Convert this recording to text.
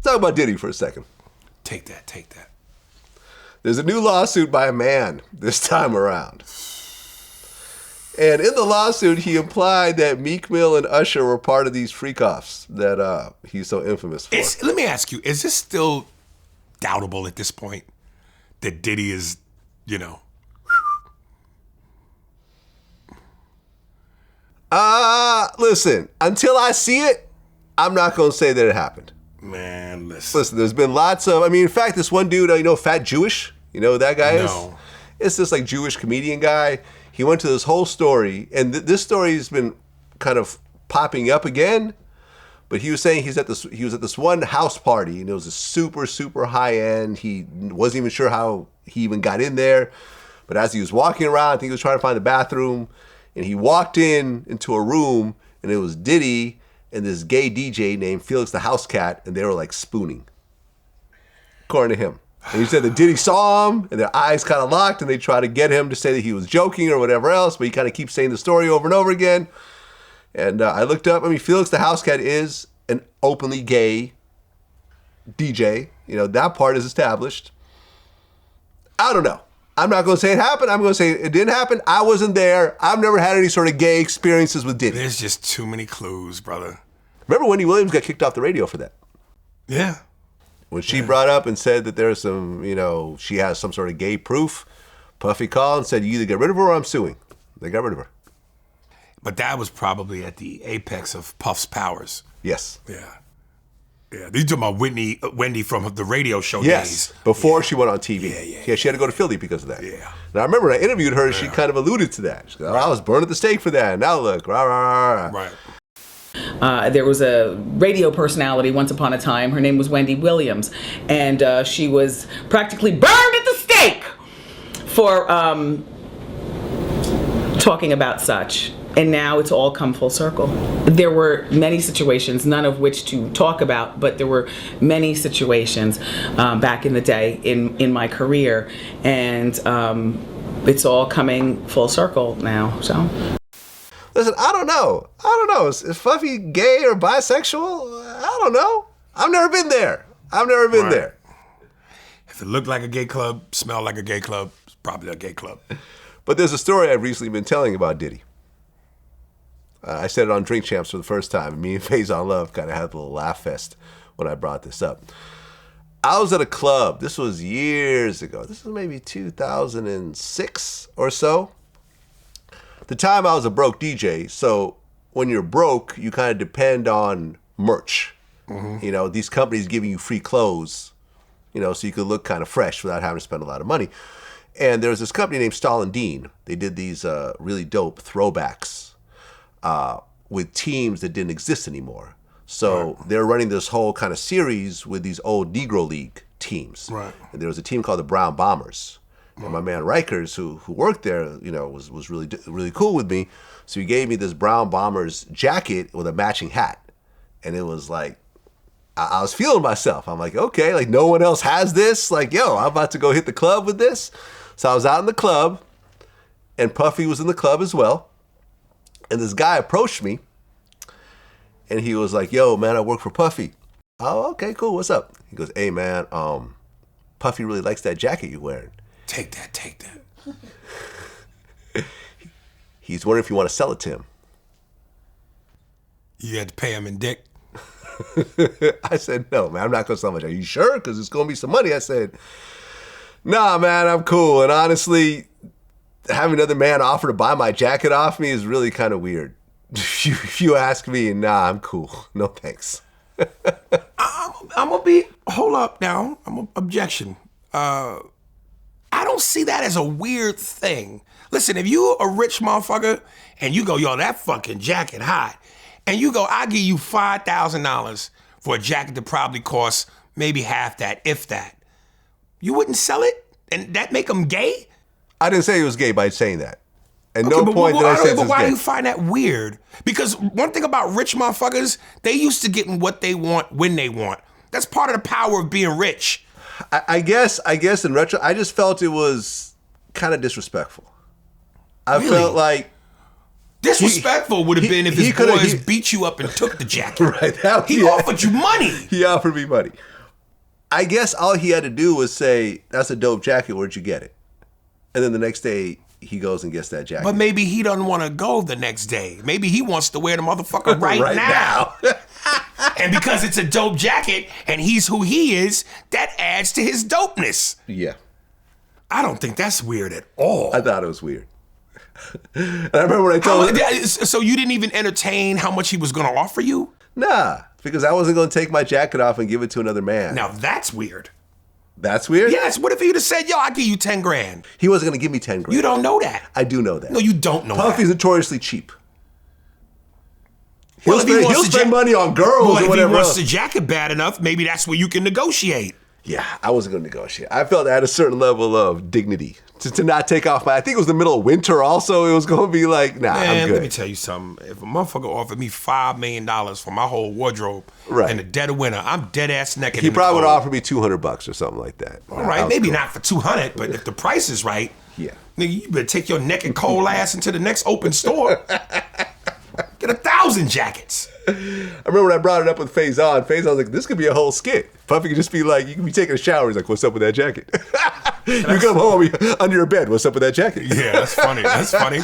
talk about Diddy for a second. Take that. There's a new lawsuit by a man this time around. And in the lawsuit, he implied that Meek Mill and Usher were part of these freak-offs that he's so infamous for. Let me ask you, is this still doubtable at this point that Diddy is, Listen, until I see it, I'm not going to say that it happened. Man, listen. There's been lots of, in fact, this one dude, Fat Jewish, you know who that guy is? No. It's this like Jewish comedian guy. He went to this whole story, and this story's been kind of popping up again. But he was saying he was at this one house party, and it was a super, super high end. He wasn't even sure how he even got in there. But as he was walking around, I think he was trying to find the bathroom, and he walked into a room, and it was Diddy and this gay DJ named Felix the House Cat, and they were like spooning, according to him. And he said that Diddy saw him, and their eyes kind of locked, and they tried to get him to say that he was joking or whatever else, but he kind of keeps saying the story over and over again. And I looked up, Felix the House Cat is an openly gay DJ. That part is established. I don't know. I'm not going to say it happened. I'm going to say it didn't happen. I wasn't there. I've never had any sort of gay experiences with Diddy. There's just too many clues, brother. Remember Wendy Williams got kicked off the radio for that? Yeah. When she brought up and said that there's some, she has some sort of gay proof, Puffy called and said, you either get rid of her or I'm suing. They got rid of her. But that was probably at the apex of Puff's powers. Yes. Yeah. These are talking about Wendy from the radio show days. Before she went on TV. Yeah, she had to go to Philly because of that. Yeah. And I remember when I interviewed her, she kind of alluded to that. She goes, I was burned at the stake for that. Now look, rah, rah, rah. Right. There was a radio personality once upon a time. Her name was Wendy Williams. And she was practically burned at the stake for talking about such. And now it's all come full circle. There were many situations, none of which to talk about, but there were many situations back in the day in my career. And it's all coming full circle now, so. Listen, I don't know. Is Fluffy gay or bisexual? I don't know. I've never been there. There. If it looked like a gay club, smelled like a gay club, it's probably a gay club. But there's a story I've recently been telling about Diddy. I said it on Drink Champs for the first time. Me and Faison Love kind of had a little laugh fest when I brought this up. I was at a club. This was years ago. This was maybe 2006 or so. At the time, I was a broke DJ. So when you're broke, you kind of depend on merch. Mm-hmm. These companies giving you free clothes, so you could look kind of fresh without having to spend a lot of money. And there was this company named Stalin Dean. They did these really dope throwbacks. With teams that didn't exist anymore. So they're running this whole kind of series with these old Negro League teams. Right. And there was a team called the Brown Bombers. And my man Rikers, who worked there, was really really cool with me. So he gave me this Brown Bombers jacket with a matching hat. And it was like, I was feeling myself. I'm like, okay, like no one else has this. Like, yo, I'm about to go hit the club with this. So I was out in the club, and Puffy was in the club as well. And this guy approached me, and he was like, yo, man, I work for Puffy. Oh, okay, cool. What's up? He goes, hey, man, Puffy really likes that jacket you're wearing. Take that. He's wondering if you want to sell it to him. You had to pay him in dick? I said, no, man, I'm not going to sell my jacket. Are you sure? Because it's going to be some money. I said, nah, man, I'm cool. And honestly, having another man offer to buy my jacket off me is really kind of weird. If you ask me, nah, I'm cool. No thanks. I'm going to be, hold up now. Objection. I don't see that as a weird thing. Listen, if you a rich motherfucker and you go, yo, that fucking jacket hot, and you go, I'll give you $5,000 for a jacket that probably costs maybe half that, if that. You wouldn't sell it? And that make them gay? I didn't say he was gay by saying that. At no point did I say this was gay. But why do you find that weird? Because one thing about rich motherfuckers, they used to getting what they want when they want. That's part of the power of being rich. I guess in retro, I just felt it was kind of disrespectful. I felt like... Disrespectful would have been if his boys beat you up and took the jacket. Right. He offered you money. He offered me money. I guess all he had to do was say, "That's a dope jacket. Where'd you get it?" And then the next day, he goes and gets that jacket. But maybe he doesn't want to go the next day. Maybe he wants to wear the motherfucker right now. And because it's a dope jacket and he's who he is, that adds to his dopeness. Yeah. I don't think that's weird at all. I thought it was weird. And I remember when I told him. So you didn't even entertain how much he was going to offer you? Nah, because I wasn't going to take my jacket off and give it to another man. Now that's weird. That's weird? Yes. What if he'd have said, yo, I'll give you 10 grand? He wasn't going to give me 10 grand. You don't know that. I do know that. No, you don't know Puffy's that. notoriously cheap. Well, He'll spend money on girls well, or whatever if he wants else. the jacket bad enough, maybe that's where you can negotiate. Yeah, I wasn't going to negotiate. I felt I had a certain level of dignity to not take off my... I think it was the middle of winter also. It was going to be like, nah, Man, I'm good. let me tell you something. If a motherfucker offered me $5 million for my whole wardrobe Right. in the dead of winter, I'm dead ass naked. He in the probably would cold. offer me $200 or something like that. All right, maybe not for 200, but if the price is right, Yeah. nigga, you better take your naked cold ass into the next open store. Get 1,000 jackets. I remember when I brought it up with Faison. Faison was like, this could be a whole skit. Puffy could just be like, you could be taking a shower. He's like, what's up with that jacket? You come home, you're under your bed. What's up with that jacket? Yeah, that's funny. That's funny.